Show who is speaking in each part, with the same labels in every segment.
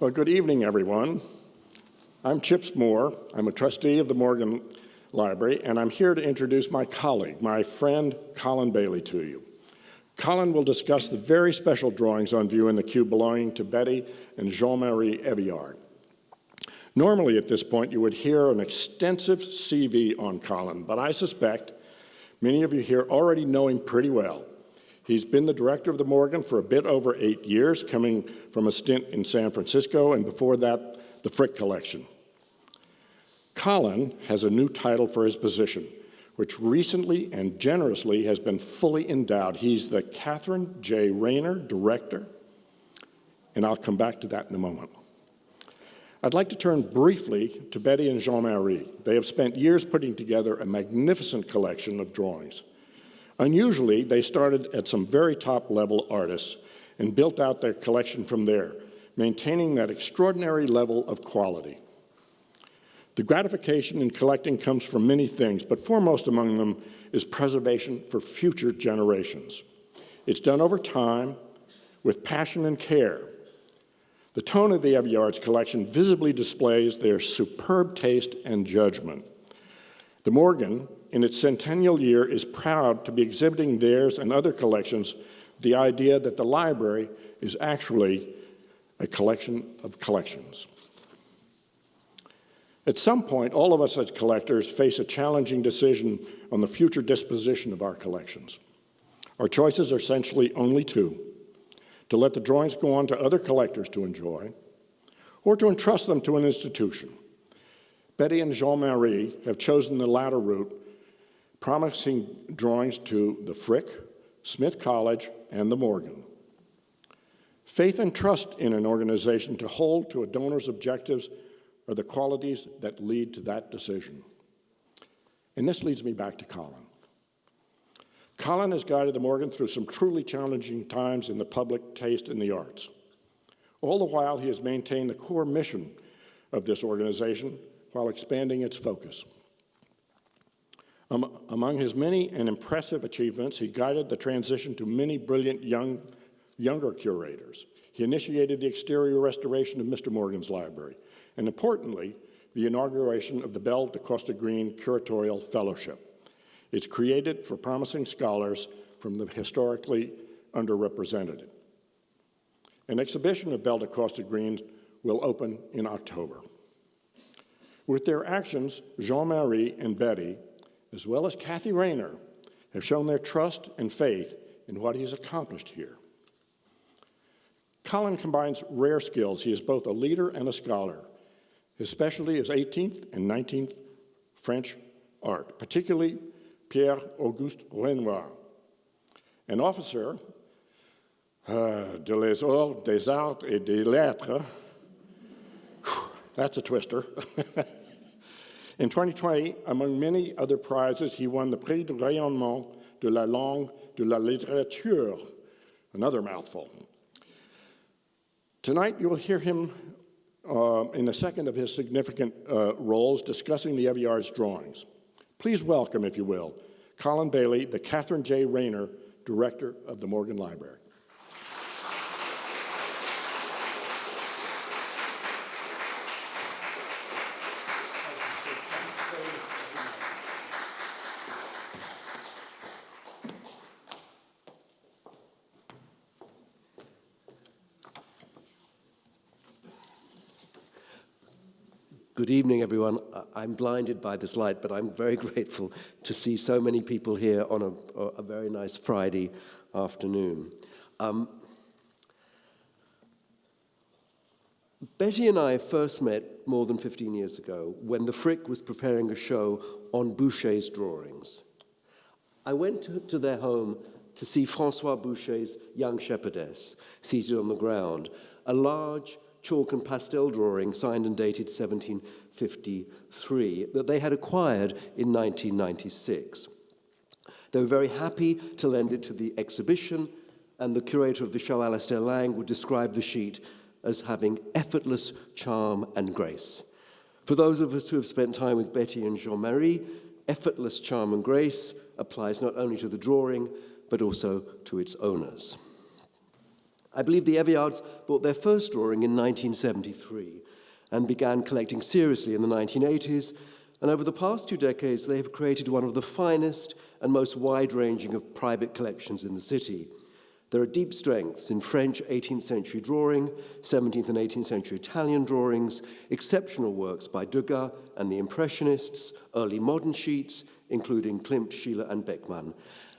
Speaker 1: Well, good evening, everyone. I'm Chips Moore. I'm a trustee of the Morgan Library, and I'm here to introduce my colleague, my friend Colin Bailey, to you. Colin will discuss the very special drawings on view in the queue belonging to Betty and Jean-Marie Eveillard. Normally, at this point, you would hear an extensive CV on Colin, but I suspect many of you here already know him pretty well. He's been the director of the Morgan for a bit over 8 years, coming from a stint in San Francisco, and before that, the Frick Collection. Colin has a new title for his position, which recently and generously has been fully endowed. He's the Katharine J. Rayner Director, and I'll come back to that in a moment. I'd like to turn briefly to Betty and Jean-Marie. They have spent years putting together a magnificent collection of drawings. Unusually, they started at some very top-level artists and built out their collection from there, maintaining that extraordinary level of quality. The gratification in collecting comes from many things, but foremost among them is preservation for future generations. It's done over time with passion and care. The tone of the Eveillard's collection visibly displays their superb taste and judgment. The Morgan, in its centennial year, is proud to be exhibiting theirs and other collections the idea that the library is actually a collection of collections. At some point, all of us as collectors face a challenging decision on the future disposition of our collections. Our choices are essentially only two: to let the drawings go on to other collectors to enjoy, or to entrust them to an institution. Betty and Jean-Marie have chosen the latter route, promising drawings to the Frick, Smith College, and the Morgan. Faith and trust in an organization to hold to a donor's objectives are the qualities that lead to that decision. And this leads me back to Colin. Colin has guided the Morgan through some truly challenging times in the public taste in the arts. All the while, he has maintained the core mission of this organization while expanding its focus. Among his many and impressive achievements, he guided the transition to many brilliant younger curators. He initiated the exterior restoration of Mr. Morgan's library, and importantly, the inauguration of the Belle de Costa Green Curatorial Fellowship. It's created for promising scholars from the historically underrepresented. An exhibition of Belle de Costa Green will open in October. With their actions, Jean-Marie and Betty, as well as Kathy Rayner, have shown their trust and faith in what he's accomplished here. Colin combines rare skills. He is both a leader and a scholar. His specialty is 18th and 19th French art, particularly Pierre-Auguste Renoir. An officer de les Ordres des Arts et des Lettres, that's a twister. In 2020, among many other prizes, he won the Prix de Rayonnement de la Langue de la Littérature, another mouthful. Tonight, you will hear him in the second of his significant roles discussing the Eveillard's drawings. Please welcome, if you will, Colin Bailey, the Katharine J. Rayner Director of the Morgan Library.
Speaker 2: Good evening, everyone. I'm blinded by this light, but I'm very grateful to see so many people here on a very nice Friday afternoon. Betty and I first met more than 15 years ago when the Frick was preparing a show on Boucher's drawings. I went to their home to see François Boucher's Young Shepherdess seated on the ground, a large chalk and pastel drawing signed and dated 1753 that they had acquired in 1996. They were very happy to lend it to the exhibition, and the curator of the show, Alastair Lang, would describe the sheet as having effortless charm and grace. For those of us who have spent time with Betty and Jean-Marie, effortless charm and grace applies not only to the drawing, but also to its owners. I believe the Eveillards bought their first drawing in 1973 and began collecting seriously in the 1980s, and over the past 2 decades they have created one of the finest and most wide-ranging of private collections in the city. There are deep strengths in French 18th century drawing, 17th and 18th century Italian drawings, exceptional works by Degas and the Impressionists, early modern sheets, including Klimt, Schiele and Beckmann.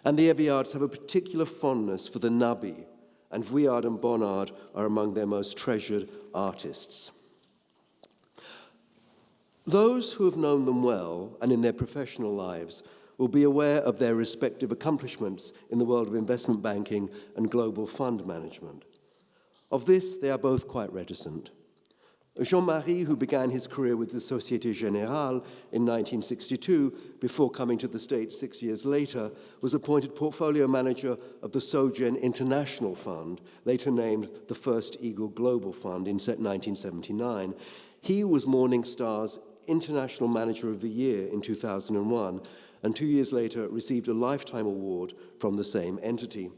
Speaker 2: And the Eveillards have a particular fondness for the Nabi, and Vuillard and Bonnard are among their most treasured artists. Those who have known them well and in their professional lives will be aware of their respective accomplishments in the world of investment banking and global fund management. Of this, they are both quite reticent. Jean-Marie, who began his career with the Société Générale in 1962, before coming to the States 6 years later, was appointed portfolio manager of the SoGen International Fund, later named the First Eagle Global Fund in 1979. He was Morningstar's International Manager of the Year in 2001, and 2 years later received a lifetime award from the same entity.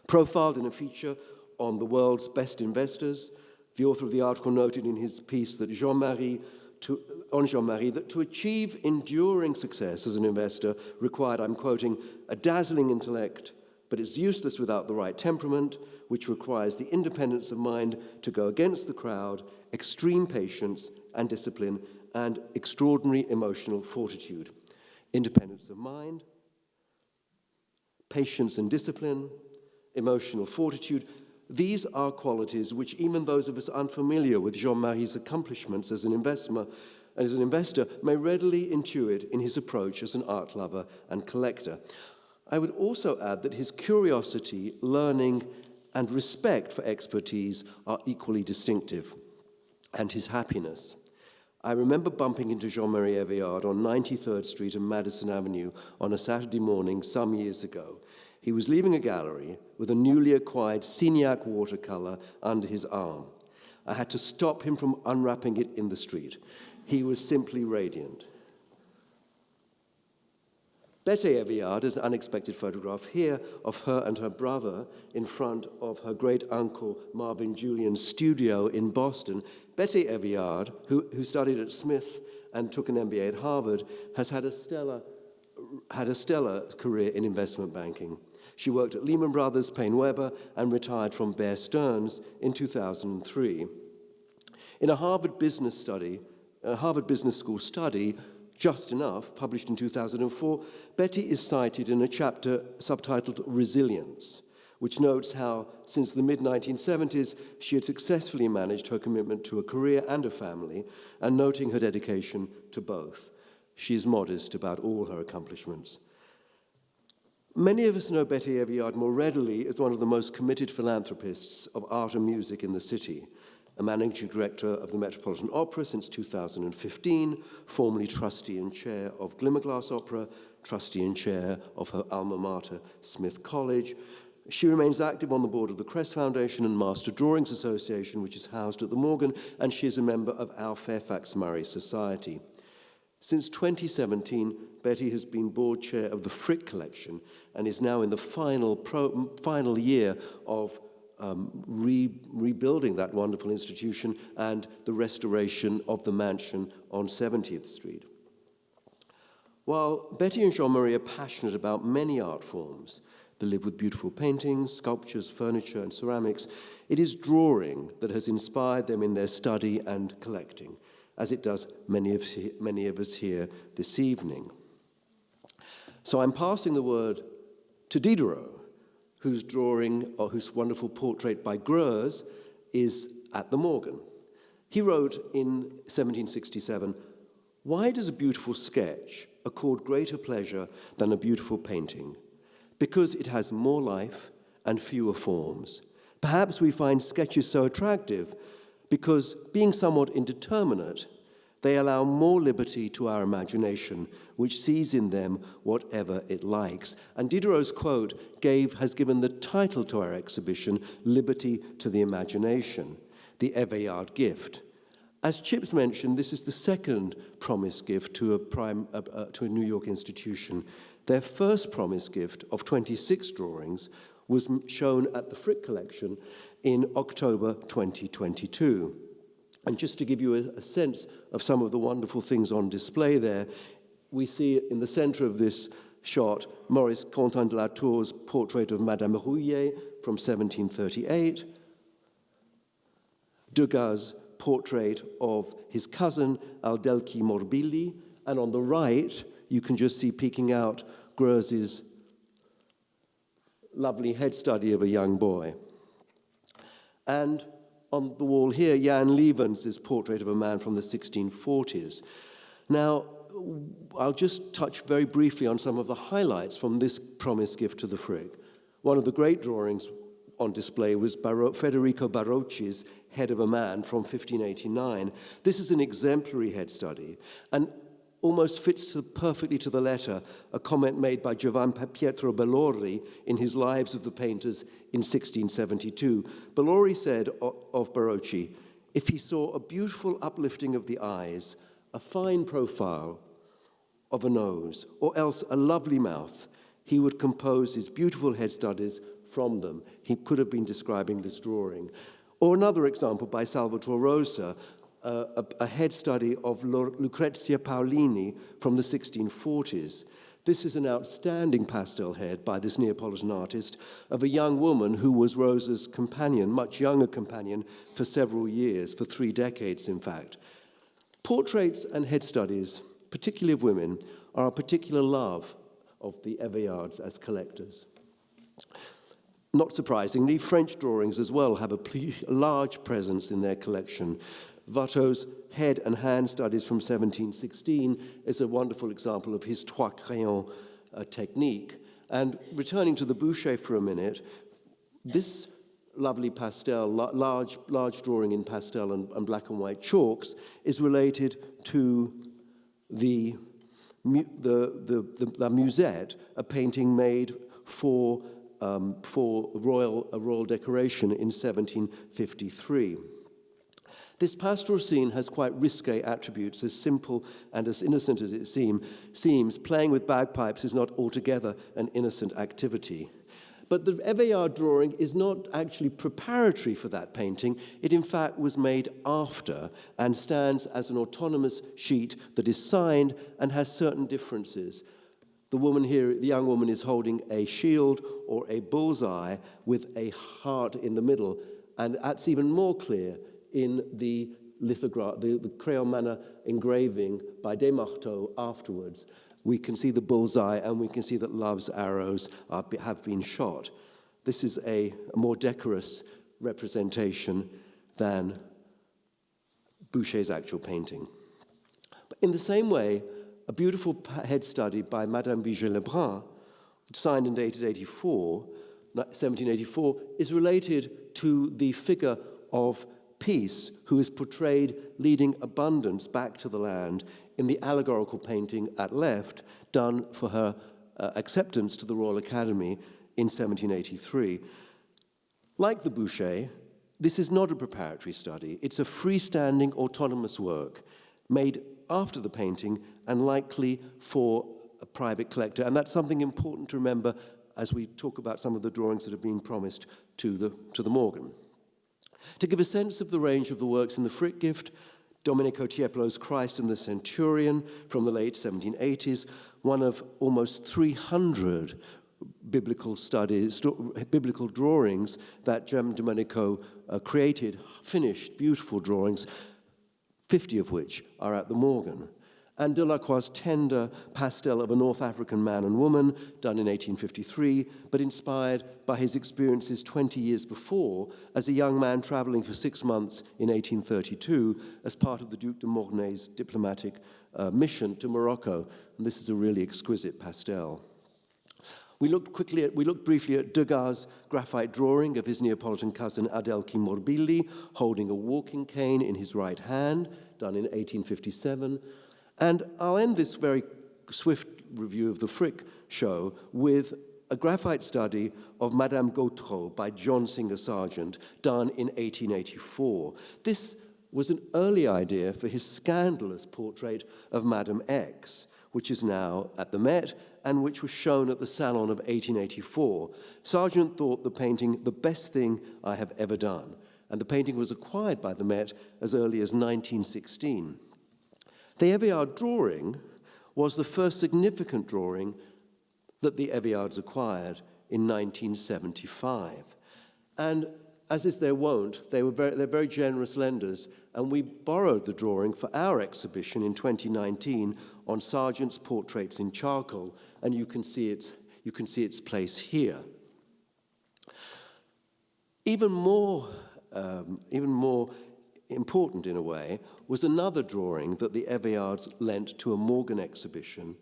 Speaker 2: Profiled in a feature on the world's best investors, the author of the article noted in his piece that Jean-Marie that to achieve enduring success as an investor required, I'm quoting, a dazzling intellect, but it's useless without the right temperament, which requires the independence of mind to go against the crowd, extreme patience and discipline, and extraordinary emotional fortitude. Independence of mind, patience and discipline, emotional fortitude. These are qualities which even those of us unfamiliar with Jean-Marie's accomplishments as an investor may readily intuit in his approach as an art lover and collector. I would also add that his curiosity, learning, and respect for expertise are equally distinctive, and his happiness. I remember bumping into Jean-Marie Eveillard on 93rd Street and Madison Avenue on a Saturday morning some years ago. He was leaving a gallery with a newly acquired Signac watercolor under his arm. I had to stop him from unwrapping it in the street. He was simply radiant. Betty Eveillard is an unexpected photograph here of her and her brother in front of her great-uncle Marvin Julian's studio in Boston. Betty Eveillard, who studied at Smith and took an MBA at Harvard, has had a stellar career in investment banking. She worked at Lehman Brothers, Payne Webber, and retired from Bear Stearns in 2003. In a Harvard Business School study, Just Enough, published in 2004, Betty is cited in a chapter subtitled Resilience, which notes how, since the mid-1970s, she had successfully managed her commitment to a career and a family, and noting her dedication to both. She is modest about all her accomplishments. Many of us know Betty Eveillard more readily as one of the most committed philanthropists of art and music in the city, a managing director of the Metropolitan Opera since 2015, formerly trustee and chair of Glimmerglass Opera, trustee and chair of her alma mater, Smith College. She remains active on the board of the Crest Foundation and Master Drawings Association, which is housed at the Morgan, and she is a member of our Fairfax Murray Society. Since 2017, Betty has been board chair of the Frick Collection and is now in the final year of rebuilding that wonderful institution and the restoration of the mansion on 70th Street. While Betty and Jean-Marie are passionate about many art forms, they live with beautiful paintings, sculptures, furniture, and ceramics, it is drawing that has inspired them in their study and collecting, as it does many of us here this evening. So I'm passing the word to Diderot, whose drawing, or whose wonderful portrait by Greuze is at the Morgan. He wrote in 1767, "Why does a beautiful sketch accord greater pleasure than a beautiful painting? Because it has more life and fewer forms. Perhaps we find sketches so attractive because, being somewhat indeterminate, they allow more liberty to our imagination, which sees in them whatever it likes." And Diderot's quote has given the title to our exhibition, Liberty to the Imagination, the Eveillard Gift. As Chips mentioned, this is the second promise gift to a New York institution. Their first promise gift of 26 drawings was shown at the Frick collection in October 2022. And just to give you a sense of some of the wonderful things on display there, we see in the center of this shot Maurice Quentin de la Tour's portrait of Madame Rouillet from 1738, Degas' portrait of his cousin Aldelchi Morbilli, and on the right you can just see peeking out Greuze's lovely head study of a young boy. And on the wall here, Jan Lievens' portrait of a man from the 1640s. Now, I'll just touch very briefly on some of the highlights from this promised gift to the Frick. One of the great drawings on display was Federico Barocci's Head of a Man from 1589. This is an exemplary head study and almost fits perfectly to the letter a comment made by Giovan Pietro Bellori in his Lives of the Painters in 1672. Bellori said of Barocci, if he saw a beautiful uplifting of the eyes, a fine profile of a nose, or else a lovely mouth, he would compose his beautiful head studies from them. He could have been describing this drawing. Or another example by Salvatore Rosa, a head study of Lucrezia Paolini from the 1640s. This is an outstanding pastel head by this Neapolitan artist of a young woman who was Rosa's companion, much younger companion, for several years, for 3 decades in fact. Portraits and head studies, particularly of women, are a particular love of the Eveillards as collectors. Not surprisingly, French drawings as well have a large presence in their collection. Watteau's head and hand studies from 1716 is a wonderful example of his trois crayons technique. And returning to the Boucher for a minute, this lovely pastel, large drawing in pastel and black and white chalks, is related to the Musette, a painting made for royal decoration in 1753. This pastoral scene has quite risque attributes, as simple and as innocent as it seems. Playing with bagpipes is not altogether an innocent activity. But the Eveillard drawing is not actually preparatory for that painting. It, in fact, was made after and stands as an autonomous sheet that is signed and has certain differences. The woman here, the young woman, is holding a shield or a bullseye with a heart in the middle, and that's even more clear in the lithograph, the crayon manner engraving by Desmarteau afterwards. We can see the bullseye and we can see that love's arrows have been shot. This is a more decorous representation than Boucher's actual painting. But in the same way, a beautiful head study by Madame Vigée-Lebrun, signed and dated 1784, is related to the figure of Peace, who is portrayed leading abundance back to the land in the allegorical painting at left, done for her acceptance to the Royal Academy in 1783. Like the Boucher, this is not a preparatory study. It's a freestanding, autonomous work made after the painting and likely for a private collector. And that's something important to remember as we talk about some of the drawings that have been promised to the Morgan. To give a sense of the range of the works in the Frick gift, Domenico Tiepolo's Christ and the Centurion from the late 1780s, one of almost 300 biblical drawings that Domenico created, finished, beautiful drawings, 50 of which are at the Morgan. And Delacroix's tender pastel of a North African man and woman, done in 1853, but inspired by his experiences 20 years before as a young man traveling for 6 months in 1832 as part of the Duc de Mornay's diplomatic mission to Morocco. And this is a really exquisite pastel. We looked briefly at Degas' graphite drawing of his Neapolitan cousin Adelchi Morbilli holding a walking cane in his right hand, done in 1857. And I'll end this very swift review of the Frick show with a graphite study of Madame Gautreau by John Singer Sargent, done in 1884. This was an early idea for his scandalous portrait of Madame X, which is now at the Met and which was shown at the Salon of 1884. Sargent thought the painting the best thing I have ever done, and the painting was acquired by the Met as early as 1916. The Eveillard drawing was the first significant drawing that the Eveillards acquired in 1975. And as is their wont, they're very generous lenders, and we borrowed the drawing for our exhibition in 2019 on Sargent's portraits in charcoal, and you can see its place here. Even more important in a way was another drawing that the Eveillards lent to a Morgan exhibition,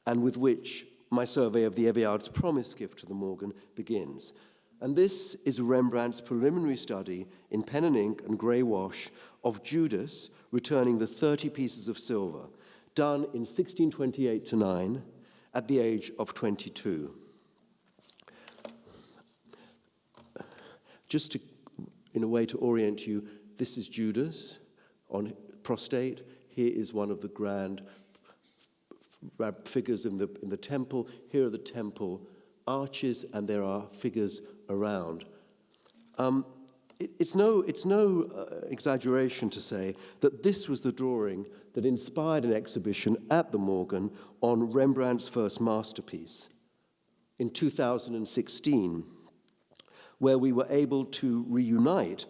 Speaker 2: and with which my survey of the Eveillards' promised gift to the Morgan begins. And this is Rembrandt's preliminary study in pen and ink and grey wash of Judas returning the 30 pieces of silver, done in 1628-9 at the age of 22. Just to, in a way to orient you, this is Judas on prostate. Here is one of the grand figures in the temple. Here are the temple arches, and there are figures around. It's no exaggeration to say that this was the drawing that inspired an exhibition at the Morgan on Rembrandt's first masterpiece in 2016, where we were able to reunite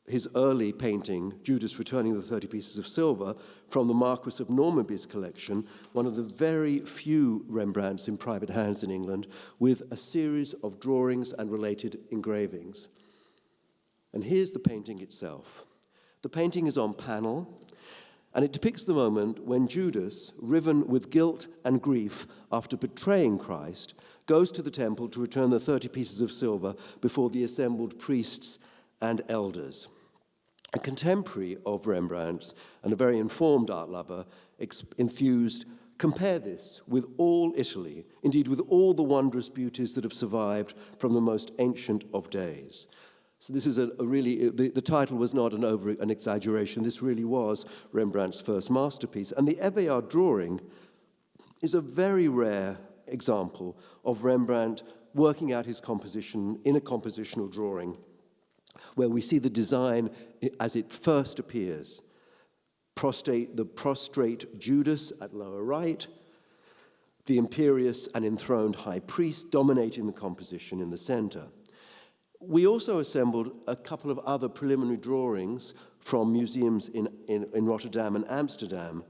Speaker 2: his early painting, Judas Returning the 30 Pieces of Silver, from the Marquis of Normanby's collection, one of the very few Rembrandts in private hands in England, with a series of drawings and related engravings. And here's the painting itself. The painting is on panel, and it depicts the moment when Judas, riven with guilt and grief after betraying Christ, goes to the temple to return the 30 pieces of silver before the assembled priests and elders. A contemporary of Rembrandt's and a very informed art lover enthused, compare this with all Italy, indeed with all the wondrous beauties that have survived from the most ancient of days. So this is the title was not an exaggeration. This really was Rembrandt's first masterpiece. And the Eveillard drawing is a very rare example of Rembrandt working out his composition in a compositional drawing, where we see the design as it first appears. The prostrate Judas at lower right, the imperious and enthroned high priest dominating the composition in the center. We also assembled a couple of other preliminary drawings from museums in Rotterdam and Amsterdam.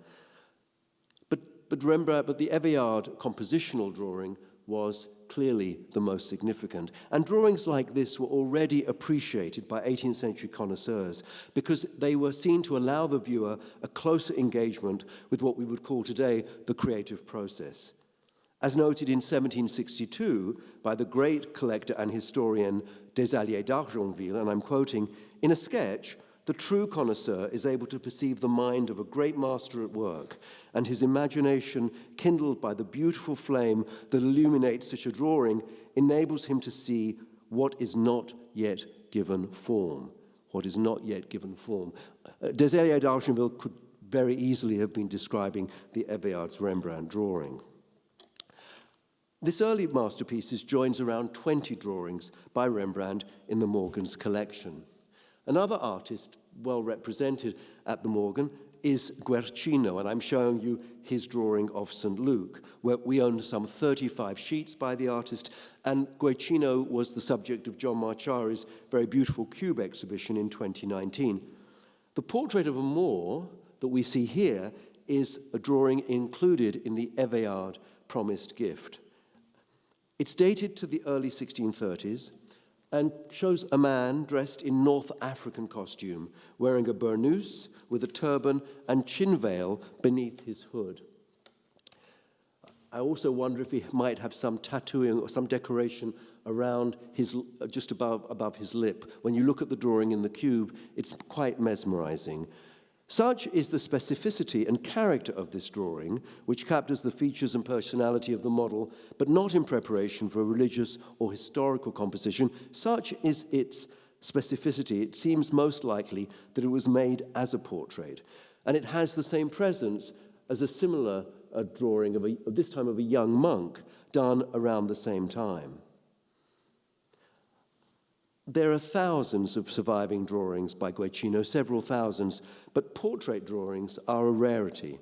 Speaker 2: But the Eveillard compositional drawing was clearly the most significant. And drawings like this were already appreciated by 18th century connoisseurs because they were seen to allow the viewer a closer engagement with what we would call today the creative process. As noted in 1762 by the great collector and historian Degas d'Argenville, and I'm quoting, "In a sketch, the true connoisseur is able to perceive the mind of a great master at work, and his imagination, kindled by the beautiful flame that illuminates such a drawing, enables him to see what is not yet given form." What is not yet given form. Degas d'Argenville could very easily have been describing the Eveillard's Rembrandt drawing. This early masterpiece joins around 20 drawings by Rembrandt in the Morgan's collection. Another artist well represented at the Morgan is Guercino, and I'm showing you his drawing of St. Luke, where we own some 35 sheets by the artist, and Guercino was the subject of John Marchari's very beautiful Cube exhibition in 2019. The portrait of a Moor that we see here is a drawing included in the Eveillard promised gift. It's dated to the early 1630s and shows a man dressed in North African costume, wearing a burnous with a turban and chin veil beneath his hood. I also wonder if he might have some tattooing or some decoration around his, just above his lip. When you look at the drawing in the cube, it's quite mesmerizing. Such is the specificity and character of this drawing, which captures the features and personality of the model, but not in preparation for a religious or historical composition. Such is its specificity, it seems most likely that it was made as a portrait. And it has the same presence as a similar a drawing of this time of a young monk done around the same time. There are thousands of surviving drawings by Guercino, several thousands, but portrait drawings are a rarity,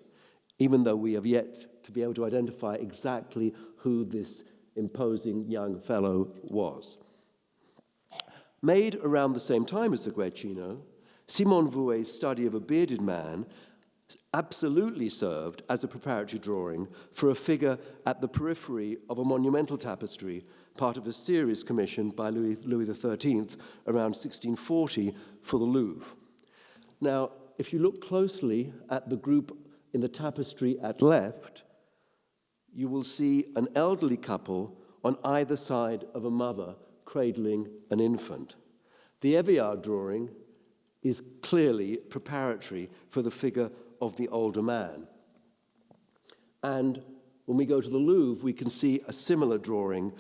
Speaker 2: even though we have yet to be able to identify exactly who this imposing young fellow was. Made around the same time as the Guercino, Simone Vouet's study of a bearded man absolutely served as a preparatory drawing for a figure at the periphery of a monumental tapestry, part of a series commissioned by Louis XIII around 1640 for the Louvre. Now, if you look closely at the group in the tapestry at left, you will see an elderly couple on either side of a mother cradling an infant. The Eveillard drawing is clearly preparatory for the figure of the older man. And when we go to the Louvre, we can see a similar drawing,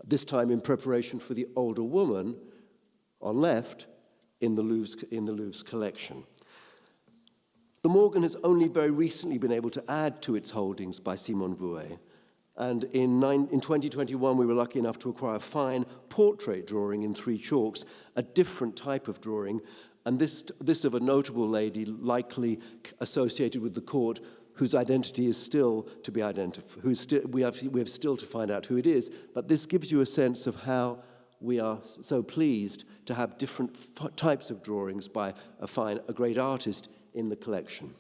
Speaker 2: this time in preparation for the older woman on left in the Louvre's collection. The Morgan has only very recently been able to add to its holdings by Simone Vouet. And in 2021, we were lucky enough to acquire a fine portrait drawing in 3 chalks, a different type of drawing, and this of a notable lady likely associated with the court, whose identity is still to be identified. We have still to find out who it is, but this gives you a sense of how we are so pleased to have different types of drawings by a great artist in the collection.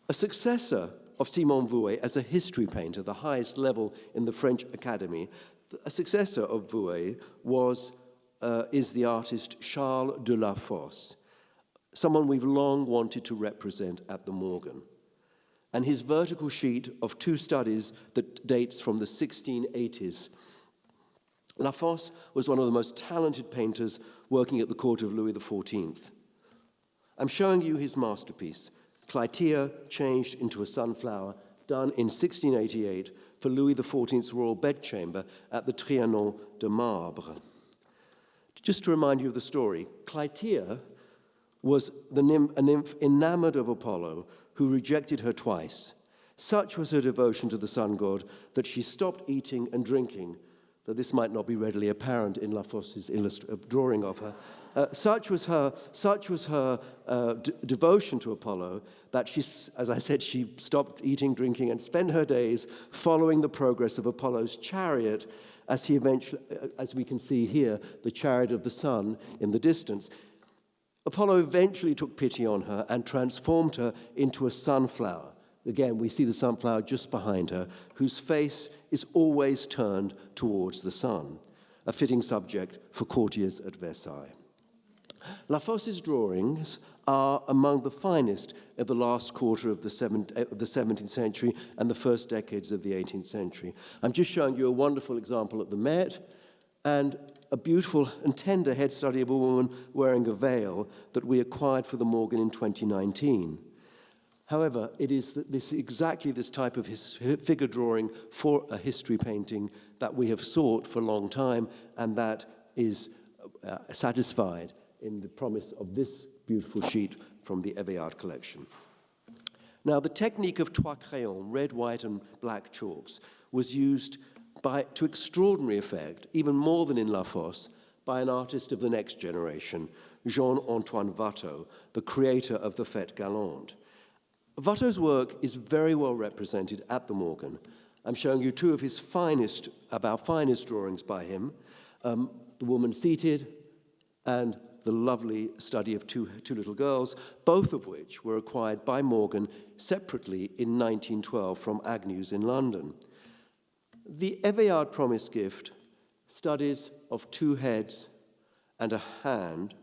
Speaker 2: A successor of Simone Vouet as a history painter, the highest level in the French Academy, a successor of Vouet is the artist Charles de la Fosse, someone we've long wanted to represent at the Morgan. And his vertical sheet of 2 studies that dates from the 1680s. La Fosse was one of the most talented painters working at the court of Louis XIV. I'm showing you his masterpiece, Clytia changed into a sunflower, done in 1688 for Louis XIV's royal bedchamber at the Trianon de Marbre. Just to remind you of the story, Clytia was a nymph enamored of Apollo who rejected her twice. Such was her devotion to the sun god that she stopped eating and drinking, though this might not be readily apparent in La Fosse's drawing of her. Such was her devotion to Apollo that she, as I said, she stopped eating, drinking, and spent her days following the progress of Apollo's chariot, as he eventually, as we can see here, the chariot of the sun in the distance. Apollo eventually took pity on her and transformed her into a sunflower. Again, we see the sunflower just behind her, whose face is always turned towards the sun, a fitting subject for courtiers at Versailles. La Fosse's drawings are among the finest of the last quarter of the 17th century and the first decades of the 18th century. I'm just showing you a wonderful example at the Met and a beautiful and tender head study of a woman wearing a veil that we acquired for the Morgan in 2019. However, it is exactly this type of figure drawing for a history painting that we have sought for a long time, and that is satisfied in the promise of this beautiful sheet from the Eveillard collection. Now, the technique of trois crayons, red, white, and black chalks, was used to extraordinary effect, even more than in La Fosse, by an artist of the next generation, Jean-Antoine Watteau, the creator of the Fête Galante. Watteau's work is very well represented at the Morgan. I'm showing you 2 of his finest drawings by him, the woman seated and the lovely study of two little girls, both of which were acquired by Morgan separately in 1912 from Agnew's in London. The Eveillard Promise Gift, studies of 2 heads and a hand,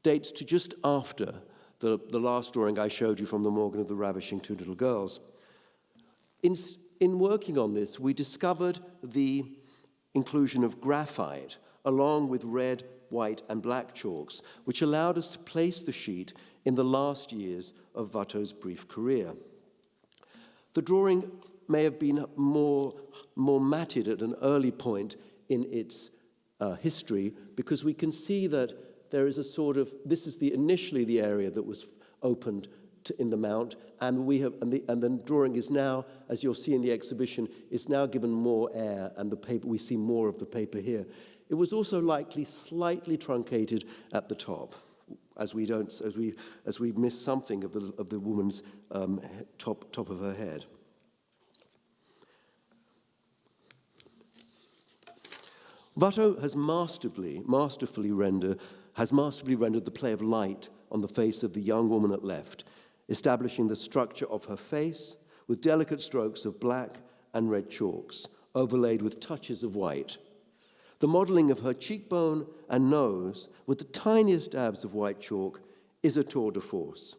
Speaker 2: dates to just after the last drawing I showed you from the Morgan of the ravishing 2 little girls. In working on this, we discovered the inclusion of graphite along with red, white, and black chalks, which allowed us to place the sheet in the last years of Watteau's brief career. The drawing may have been more matted at an early point in its history, because we can see that there is a sort of, this is initially the area that was opened in the mount, and the drawing is now, as you'll see in the exhibition, is now given more air, and the paper, we see more of the paper here. It was also likely slightly truncated at the top, as we miss something of the woman's top of her head. Watteau has masterfully rendered the play of light on the face of the young woman at left, establishing the structure of her face with delicate strokes of black and red chalks, overlaid with touches of white. The modeling of her cheekbone and nose, with the tiniest dabs of white chalk, is a tour de force.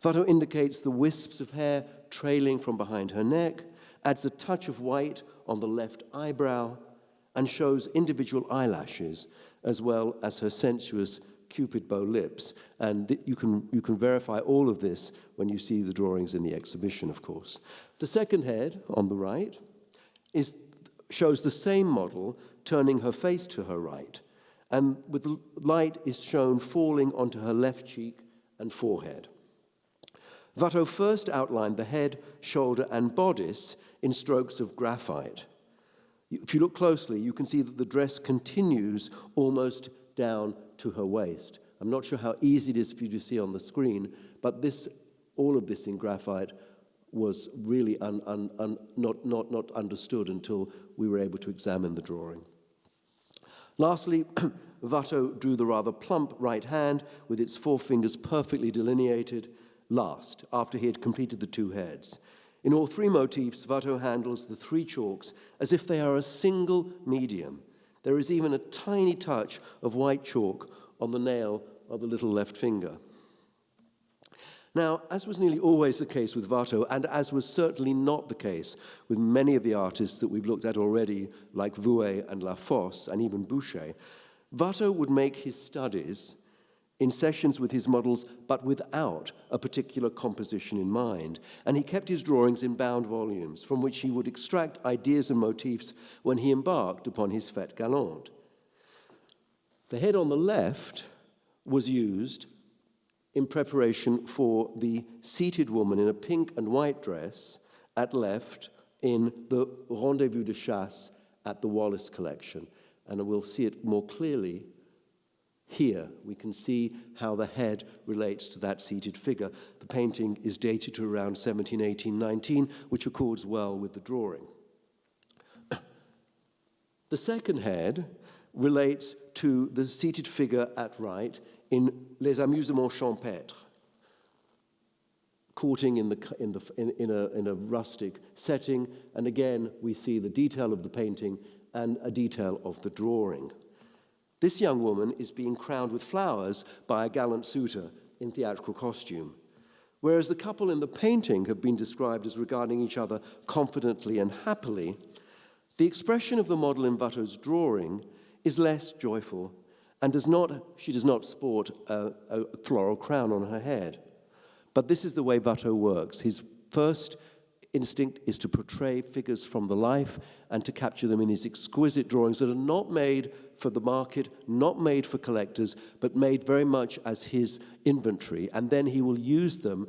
Speaker 2: Watteau indicates the wisps of hair trailing from behind her neck, adds a touch of white on the left eyebrow, and shows individual eyelashes, as well as her sensuous Cupid bow lips. And you can verify all of this when you see the drawings in the exhibition, of course. The second head, on the right, shows the same model turning her face to her right, and with the light is shown falling onto her left cheek and forehead. Watteau first outlined the head, shoulder, and bodice in strokes of graphite. If you look closely, you can see that the dress continues almost down to her waist. I'm not sure how easy it is for you to see on the screen, but all of this in graphite was really not understood until we were able to examine the drawing. Lastly, Watteau drew the rather plump right hand with its four fingers perfectly delineated last, after he had completed the two heads. In all three motifs, Watteau handles the three chalks as if they are a single medium. There is even a tiny touch of white chalk on the nail of the little left finger. Now, as was nearly always the case with Watteau, and as was certainly not the case with many of the artists that we've looked at already, like Vouet and Lafosse, and even Boucher, Watteau would make his studies in sessions with his models, but without a particular composition in mind. And he kept his drawings in bound volumes, from which he would extract ideas and motifs when he embarked upon his fête galante. The head on the left was used in preparation for the seated woman in a pink and white dress at left in the Rendezvous de Chasse at the Wallace collection. And we'll see it more clearly here. We can see how the head relates to that seated figure. The painting is dated to around 1718-19, which accords well with the drawing. The second head relates to the seated figure at right in Les Amusements Champêtres, courting in a rustic setting, and again we see the detail of the painting and a detail of the drawing. This young woman is being crowned with flowers by a gallant suitor in theatrical costume, whereas the couple in the painting have been described as regarding each other confidently and happily. The expression of the model in Watteau's drawing is less joyful, and she does not sport a floral crown on her head. But this is the way Watteau works. His first instinct is to portray figures from the life and to capture them in these exquisite drawings that are not made for the market, not made for collectors, but made very much as his inventory. And then he will use them,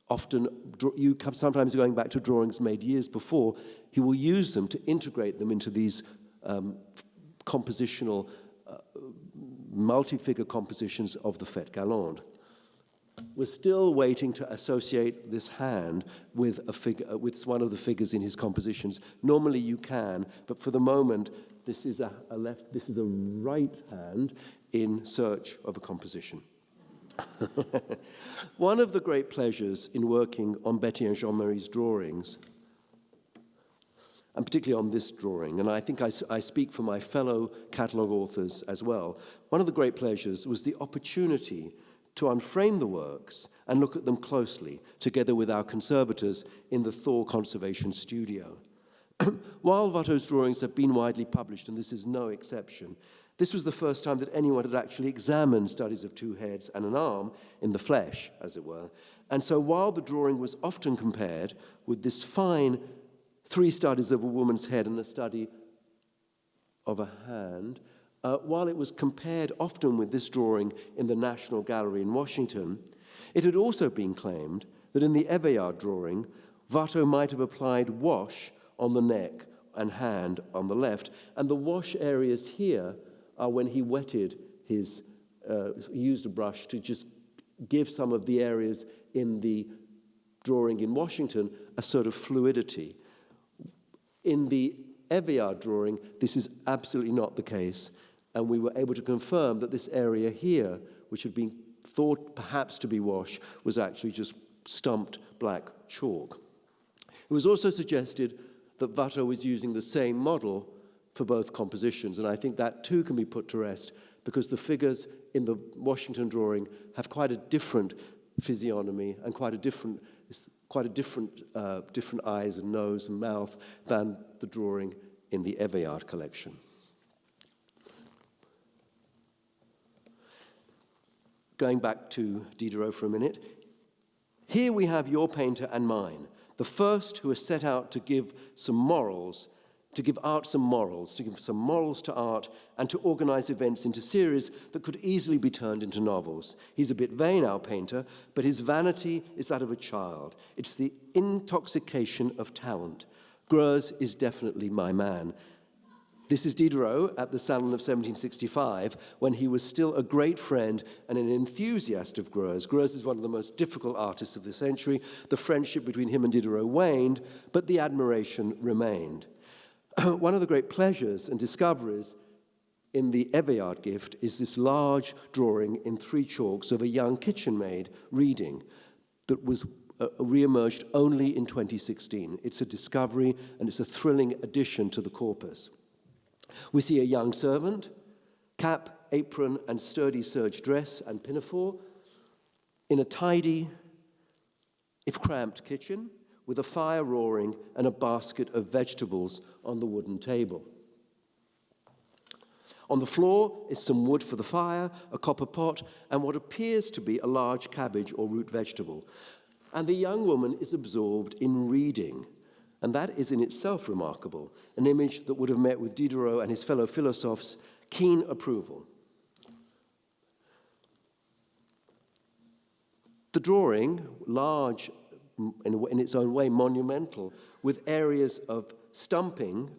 Speaker 2: sometimes going back to drawings made years before, he will use them to integrate them into these compositional, multi-figure compositions of the Fête Galante. We're still waiting to associate this hand with a figure, with one of the figures in his compositions. Normally you can, but for the moment, this is a right hand in search of a composition. One of the great pleasures in working on Betty and Jean-Marie's drawings, and particularly on this drawing, and I think I speak for my fellow catalogue authors as well, one of the great pleasures was the opportunity to unframe the works and look at them closely, together with our conservators in the Thor Conservation Studio. While Watteau's drawings have been widely published, and this is no exception, this was the first time that anyone had actually examined studies of two heads and an arm in the flesh, as it were. And so while the drawing was often compared with this fine 3 studies of a woman's head and a study of a hand, while it was compared often with this drawing in the National Gallery in Washington, It had also been claimed that in the Eveillard drawing, Watteau might have applied wash on the neck and hand on the left, and the wash areas here are when he wetted his, used a brush to just give some of the areas in the drawing in Washington a sort of fluidity. In the Eveillard drawing, this is absolutely not the case, and we were able to confirm that this area here, which had been thought perhaps to be wash, was actually just stumped black chalk. It was also suggested that Watteau was using the same model for both compositions, and I think that too can be put to rest because the figures in the Washington drawing have quite a different physiognomy and quite a different eyes and nose and mouth than the drawing in the Eveillard collection. Going back to Diderot for a minute, here we have your painter and mine, the first who has set out to give some morals, to give art some morals, to give some morals to art, and to organize events into series that could easily be turned into novels. He's a bit vain, our painter, but his vanity is that of a child. It's the intoxication of talent. Greuze is definitely my man. This is Diderot at the Salon of 1765, when he was still a great friend and an enthusiast of Greuze. Greuze is one of the most difficult artists of the century. The friendship between him and Diderot waned, but the admiration remained. One of the great pleasures and discoveries in the Eveillard Gift is this large drawing in 3 chalks of a young kitchen maid reading that was re-emerged only in 2016. It's a discovery and it's a thrilling addition to the corpus. We see a young servant, cap, apron, and sturdy serge dress and pinafore, in a tidy, if cramped, kitchen, with a fire roaring and a basket of vegetables on the wooden table. On the floor is some wood for the fire, a copper pot, and what appears to be a large cabbage or root vegetable. And the young woman is absorbed in reading. And that is in itself remarkable, an image that would have met with Diderot and his fellow philosophes' keen approval. The drawing, large, in its own way monumental, with areas of stumping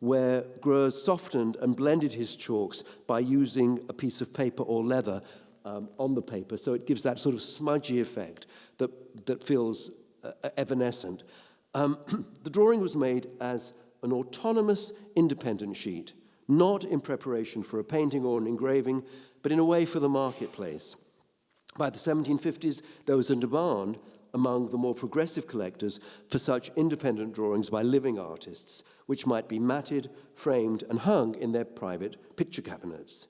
Speaker 2: where Greuze softened and blended his chalks by using a piece of paper or leather on the paper, so it gives that sort of smudgy effect that feels evanescent. The drawing was made as an autonomous, independent sheet, not in preparation for a painting or an engraving, but in a way for the marketplace. By the 1750s, there was a demand among the more progressive collectors for such independent drawings by living artists, which might be matted, framed, and hung in their private picture cabinets.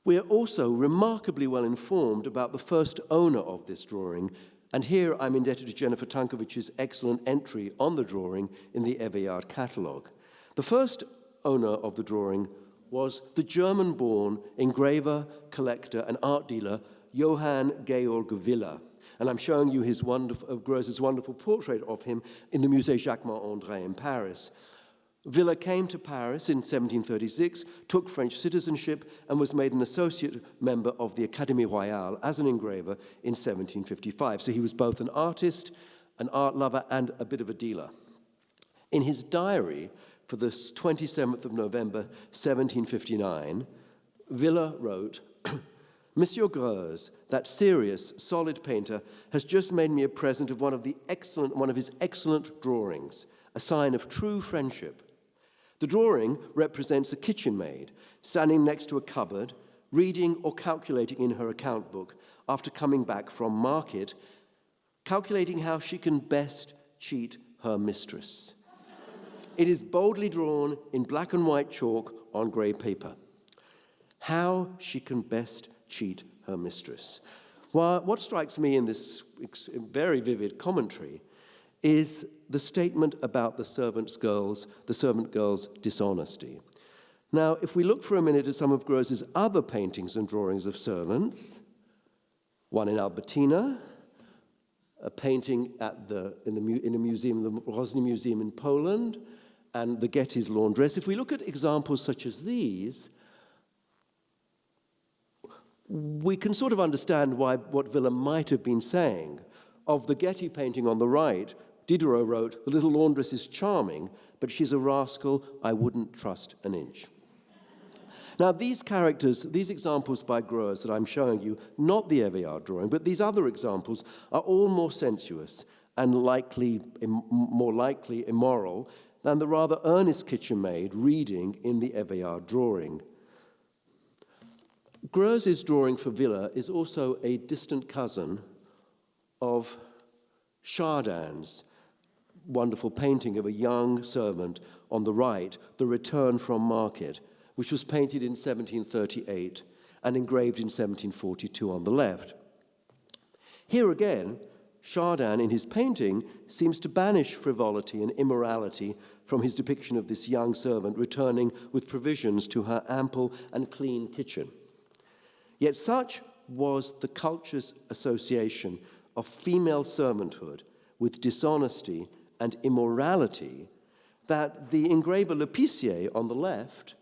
Speaker 2: We are also remarkably well informed about the first owner of this drawing, and here I'm indebted to Jennifer Tankovich's excellent entry on the drawing in the Eveillard catalogue. The first owner of the drawing was the German-born engraver, collector, and art dealer Johann Georg Willer. And I'm showing you his Greuze's wonderful portrait of him in the Musée Jacquemart-André in Paris. Willer came to Paris in 1736, took French citizenship, and was made an associate member of the Académie Royale as an engraver in 1755. So he was both an artist, an art lover, and a bit of a dealer. In his diary for the 27th of November, 1759, Willer wrote, Monsieur Greuze, that serious, solid painter, has just made me a present of one of his excellent drawings, a sign of true friendship. The drawing represents a kitchen maid standing next to a cupboard, reading or calculating in her account book after coming back from market, calculating how she can best cheat her mistress. It is boldly drawn in black and white chalk on grey paper. How she can best cheat her mistress. Well, what strikes me in this very vivid commentary is the statement about the servant girl's dishonesty. Now, if we look for a minute at some of Greuze's other paintings and drawings of servants, one in Albertina, a painting in a museum, the Rosny Museum in Poland, and the Getty's laundress. If we look at examples such as these, we can sort of understand what Villa might have been saying. Of the Getty painting on the right, Diderot wrote, "The little laundress is charming, but she's a rascal I wouldn't trust an inch." Now, these characters, these examples by Greuze that I'm showing you, not the Eveillard drawing, but these other examples are all more sensuous and more likely immoral than the rather earnest kitchen maid reading in the Eveillard drawing. Greuze's drawing for Villa is also a distant cousin of Chardin's wonderful painting of a young servant on the right, The Return from Market, which was painted in 1738 and engraved in 1742 on the left. Here again, Chardin, in his painting, seems to banish frivolity and immorality from his depiction of this young servant returning with provisions to her ample and clean kitchen. Yet such was the culture's association of female servanthood with dishonesty and immorality that the engraver L'Épicier on the left,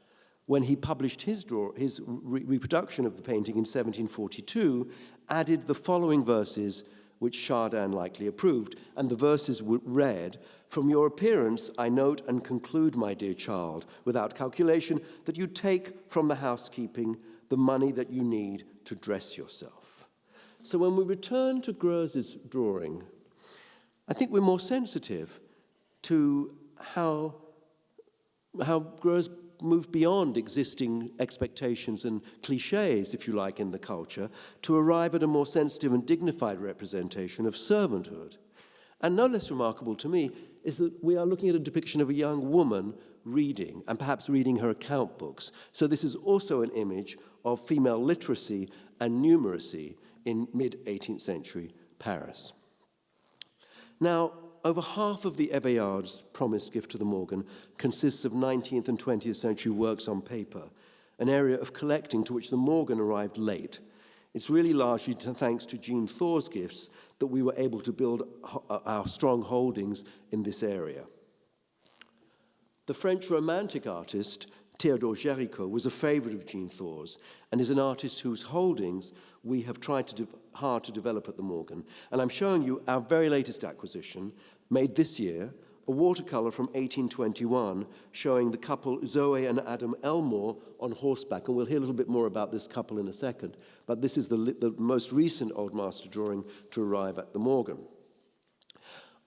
Speaker 2: when he published his reproduction of the painting in 1742, added the following verses which Chardin likely approved, and the verses read, "From your appearance I note and conclude, my dear child, without calculation, that you take from the housekeeping the money that you need to dress yourself." So when we return to Greuze's drawing, I think we're more sensitive to how Greuze moved beyond existing expectations and cliches, if you like, in the culture, to arrive at a more sensitive and dignified representation of servanthood. And no less remarkable to me is that we are looking at a depiction of a young woman reading, and perhaps reading her account books. So this is also an image of female literacy and numeracy in mid-18th century Paris. Now, over half of the Eveillard's promised gift to the Morgan consists of 19th and 20th century works on paper, an area of collecting to which the Morgan arrived late. It's really largely thanks to Jean Thor's gifts that we were able to build our strong holdings in this area. The French Romantic artist Théodore Géricault was a favorite of Jean Thor's and is an artist whose holdings we have tried hard to develop at the Morgan. And I'm showing you our very latest acquisition, made this year, a watercolor from 1821 showing the couple Zoe and Adam Elmore on horseback. And we'll hear a little bit more about this couple in a second. But this is the most recent Old Master drawing to arrive at the Morgan.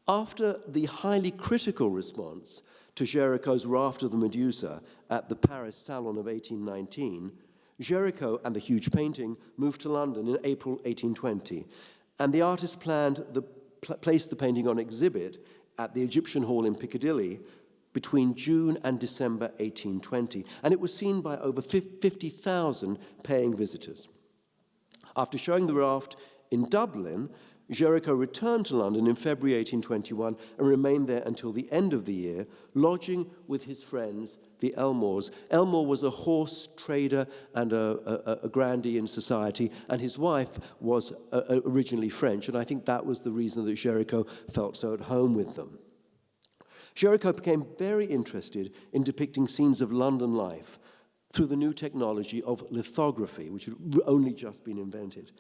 Speaker 2: After the highly critical response to Géricault's Raft of the Medusa at the Paris Salon of 1819, Géricault and the huge painting moved to London in April 1820, and the artist planned place the painting on exhibit at the Egyptian Hall in Piccadilly between June and December 1820, and it was seen by over 50,000 paying visitors. After showing the raft in Dublin, Géricault returned to London in February 1821 and remained there until the end of the year, lodging with his friends, the Elmores. Elmore was a horse trader and a grandee in society, and his wife was originally French, and I think that was the reason that Géricault felt so at home with them. Géricault became very interested in depicting scenes of London life through the new technology of lithography, which had only just been invented.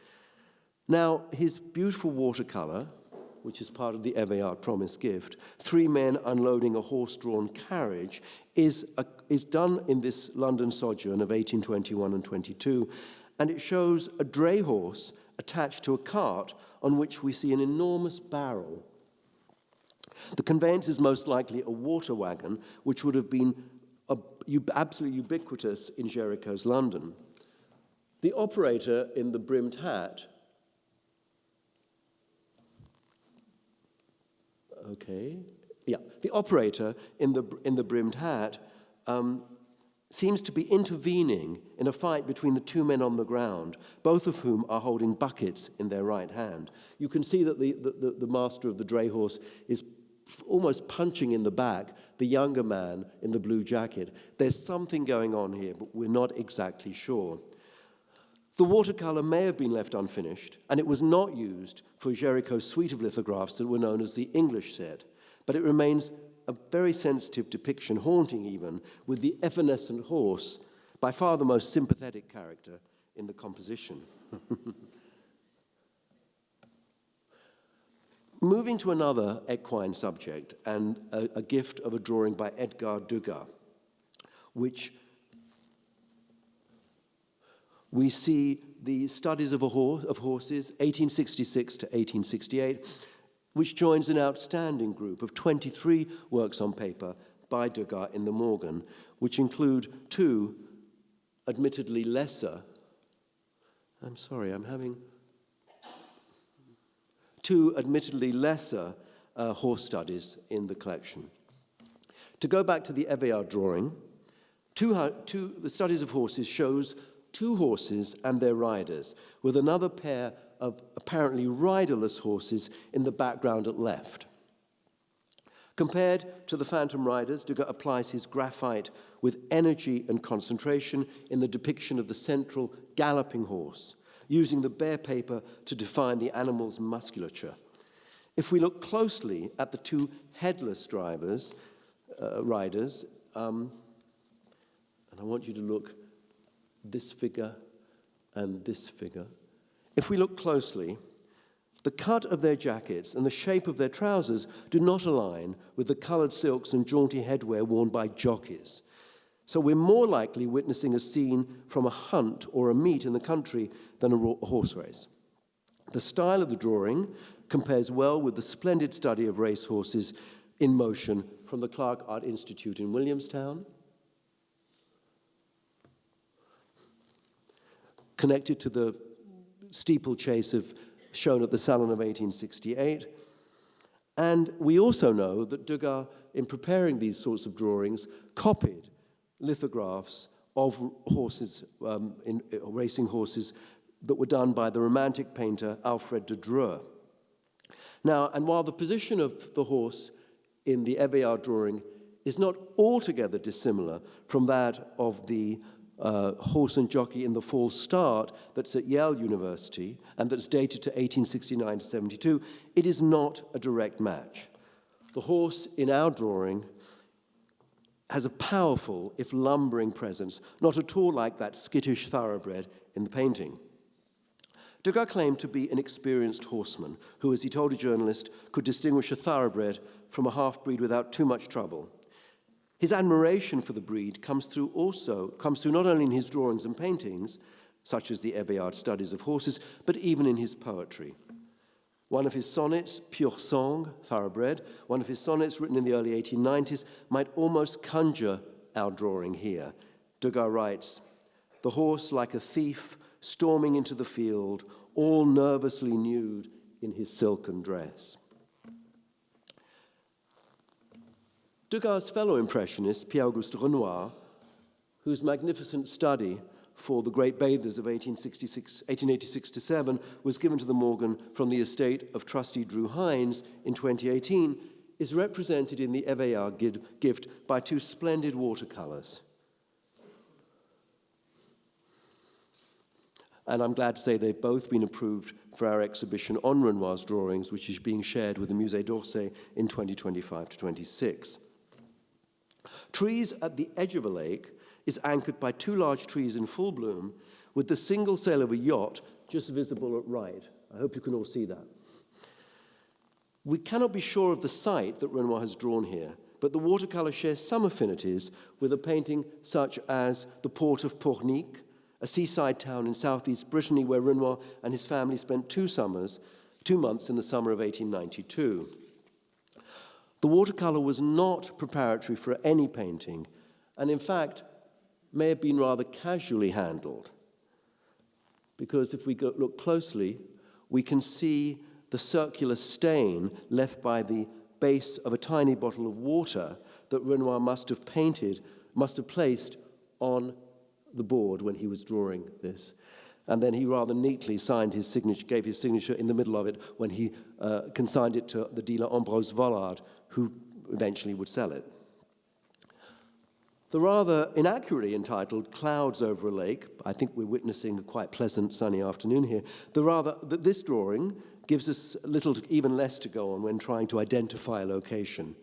Speaker 2: Now, his beautiful watercolor, which is part of the Eveillard promised gift, 3 men unloading a horse-drawn carriage, is done in this London sojourn of 1821 and 22, and it shows a dray horse attached to a cart on which we see an enormous barrel. The conveyance is most likely a water wagon, which would have been absolutely ubiquitous in Géricault's London. The operator in the brimmed hat the operator in the brimmed hat seems to be intervening in a fight between the 2 men on the ground, both of whom are holding buckets in their right hand. You can see that the master of the dray horse is almost punching in the back the younger man in the blue jacket. There's something going on here, but we're not exactly sure. The watercolor may have been left unfinished, and it was not used for Géricault's suite of lithographs that were known as the English set, but it remains a very sensitive depiction, haunting even, with the evanescent horse, by far the most sympathetic character in the composition. Moving to another equine subject, and a gift of a drawing by Eveillard Degas, which we see the studies of horses, 1866 to 1868, which joins an outstanding group of 23 works on paper by Degas in the Morgan, which include two admittedly lesser, horse studies in the collection. To go back to the Eveillard drawing, the studies of horses shows two horses and their riders, with another pair of apparently riderless horses in the background at left. Compared to the phantom riders, Degas applies his graphite with energy and concentration in the depiction of the central galloping horse, using the bare paper to define the animal's musculature. If we look closely at the two headless riders, and I want you to look this figure and this figure. If we look closely, the cut of their jackets and the shape of their trousers do not align with the coloured silks and jaunty headwear worn by jockeys. So we're more likely witnessing a scene from a hunt or a meet in the country than a horse race. The style of the drawing compares well with the splendid study of racehorses in motion from the Clark Art Institute in Williamstown, connected to the steeplechase shown at the Salon of 1868. And we also know that Degas, in preparing these sorts of drawings, copied lithographs of horses, racing horses, that were done by the Romantic painter Alfred de Dreux. Now, and while the position of the horse in the Eveillard drawing is not altogether dissimilar from that of the horse and jockey in the false start that's at Yale University and that's dated to 1869 to 72, it is not a direct match. The horse in our drawing has a powerful, if lumbering presence, not at all like that skittish thoroughbred in the painting. Degas claimed to be an experienced horseman who, as he told a journalist, could distinguish a thoroughbred from a half-breed without too much trouble. His admiration for the breed comes through not only in his drawings and paintings, such as the Eveillard studies of horses, but even in his poetry. One of his sonnets, Pur Sang, thoroughbred, one of his sonnets written in the early 1890s, might almost conjure our drawing here. Degas writes, "The horse like a thief storming into the field, all nervously nude in his silken dress." Degas' fellow impressionist, Pierre-Auguste Renoir, whose magnificent study for the Great Bathers of 1886-7 was given to the Morgan from the estate of trustee Drew Hines in 2018, is represented in the Eveillard Gift by two splendid watercolors. And I'm glad to say they've both been approved for our exhibition on Renoir's drawings, which is being shared with the Musée d'Orsay in 2025 to 26. Trees at the edge of a lake is anchored by two large trees in full bloom, with the single sail of a yacht just visible at right. I hope you can all see that. We cannot be sure of the site that Renoir has drawn here, but the watercolor shares some affinities with a painting such as the port of Pornic, a seaside town in southeast Brittany where Renoir and his family spent 2 months in the summer of 1892. The watercolor was not preparatory for any painting, and in fact, may have been rather casually handled. Because if we look closely, we can see the circular stain left by the base of a tiny bottle of water that Renoir must have placed on the board when he was drawing this. And then he rather neatly gave his signature in the middle of it when he consigned it to the dealer Ambrose Vollard, who eventually would sell it. The rather inaccurately entitled Clouds Over a Lake, I think we're witnessing a quite pleasant sunny afternoon here, this drawing gives us even less to go on when trying to identify a location.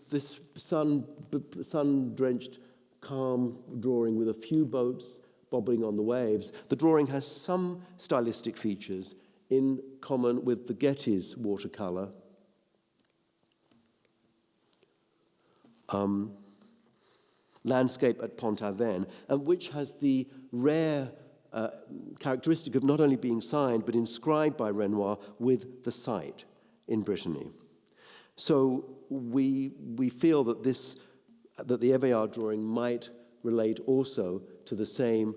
Speaker 2: This sun-drenched, calm drawing with a few boats bobbing on the waves. The drawing has some stylistic features in common with the Getty's watercolor. Landscape at Pont-Aven, and which has the rare characteristic of not only being signed but inscribed by Renoir with the site in Brittany. So we feel that that the Eveillard drawing might relate also to the same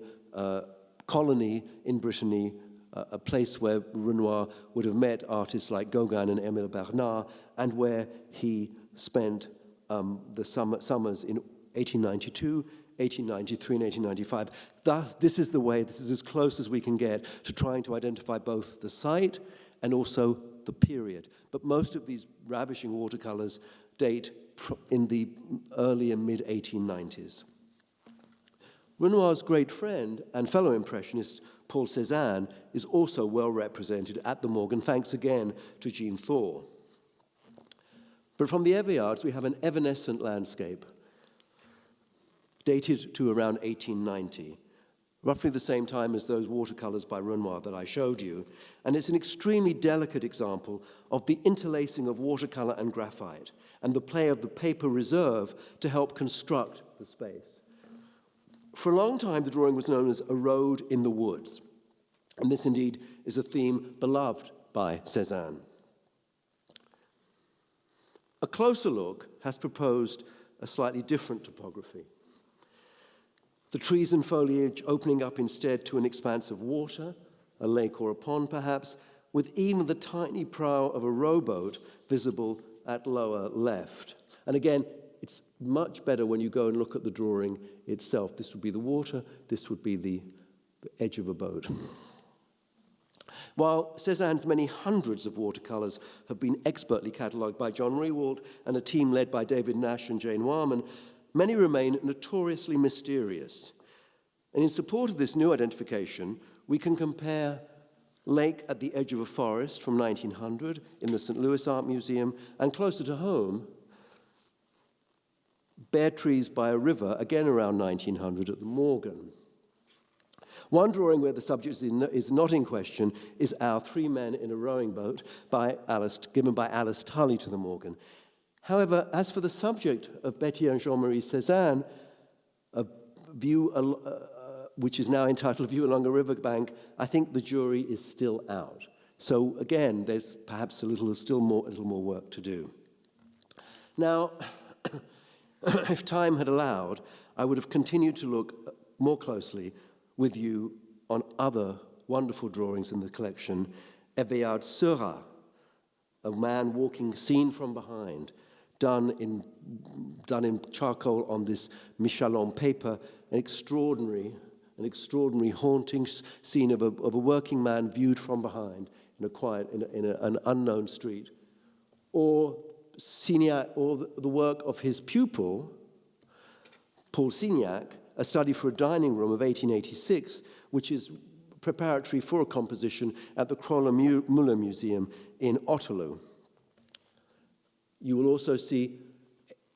Speaker 2: colony in Brittany, a place where Renoir would have met artists like Gauguin and Émile Bernard, and where he spent the summers in 1892, 1893, and 1895. Thus, this is as close as we can get to trying to identify both the site and also the period. But most of these ravishing watercolors date in the early and mid-1890s. Renoir's great friend and fellow Impressionist, Paul Cézanne, is also well represented at the Morgan, thanks again to Jean Thor. But from the Eveillards, we have an evanescent landscape dated to around 1890, roughly the same time as those watercolors by Renoir that I showed you. And it's an extremely delicate example of the interlacing of watercolor and graphite and the play of the paper reserve to help construct the space. For a long time, the drawing was known as A Road in the Woods, and this indeed is a theme beloved by Cézanne. A closer look has proposed a slightly different topography. The trees and foliage opening up instead to an expanse of water, a lake or a pond perhaps, with even the tiny prow of a rowboat visible at lower left. And again, it's much better when you go and look at the drawing itself. This would be the water, this would be the edge of a boat. While Cézanne's many hundreds of watercolors have been expertly catalogued by John Rewald and a team led by David Nash and Jane Warman, many remain notoriously mysterious. And in support of this new identification, we can compare Lake at the Edge of a Forest from 1900 in the St. Louis Art Museum, and closer to home, Bare Trees by a River, again around 1900 at the Morgan. One drawing where the subject is not in question is Our Three Men in a Rowing Boat, given by Alice Tully to the Morgan. However, as for the subject of Betty and Jean-Marie Cézanne, which is now entitled View Along a Riverbank, I think the jury is still out. So again, there's perhaps a little more work to do. Now, if time had allowed, I would have continued to look more closely with you on other wonderful drawings in the collection. Eveillard Seurat, a man walking seen from behind, done in charcoal on this Michelin paper, an extraordinary haunting scene of a working man viewed from behind in an unknown street. Or Signac, or the work of his pupil, Paul Signac, A Study for a Dining Room of 1886, which is preparatory for a composition at the Kröller-Müller Museum in Otterlo. You will also see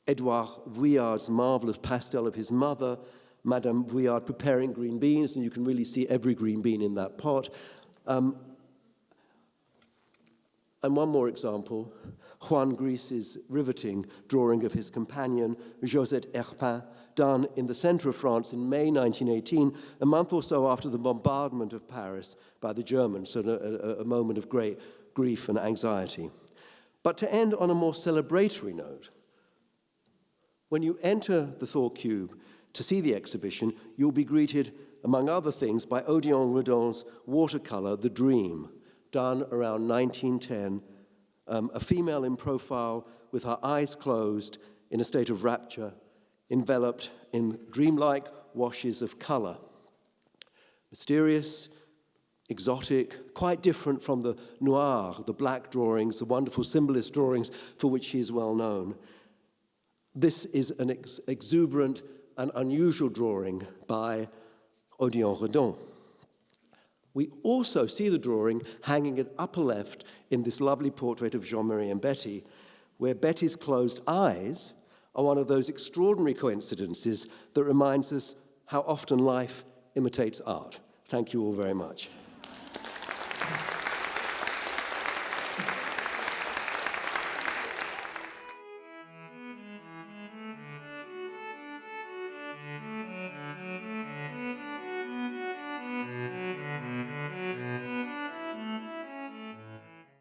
Speaker 2: Edouard Vuillard's marvelous pastel of his mother, Madame Vuillard preparing green beans, and you can really see every green bean in that pot. And one more example, Juan Grise's riveting drawing of his companion, Josette Herpin, done in the center of France in May 1918, a month or so after the bombardment of Paris by the Germans, so a moment of great grief and anxiety. But to end on a more celebratory note, when you enter the Thor Cube to see the exhibition, you'll be greeted, among other things, by Odilon Redon's watercolor, The Dream, done around 1910, a female in profile with her eyes closed in a state of rapture, enveloped in dreamlike washes of color. Mysterious, exotic, quite different from the noir, the black drawings, the wonderful symbolist drawings for which he is well known. This is an exuberant and unusual drawing by Odilon Redon. We also see the drawing hanging at upper left in this lovely portrait of Jean-Marie and Betty, where Betty's closed eyes are one of those extraordinary coincidences that reminds us how often life imitates art. Thank you all very much.